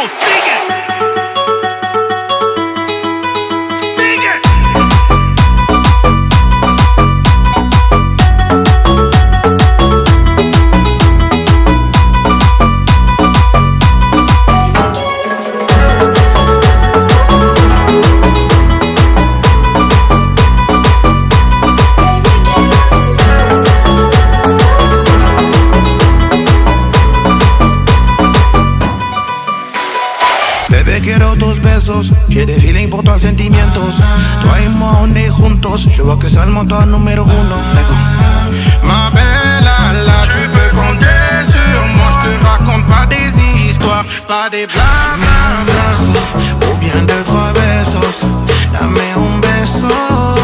Oh, sigue. Sigue. Bebé, quiero tus besos. J'ai des feelings pour toi, sentimientos. Toi et moi, on est juntos. Je vois que c'est le moteur numéro uno. Ma belle, là, tu peux compter sur moi. Je te raconte pas des histoires, pas des blablabla. Ou bien deux, trois besos. Dame un beso.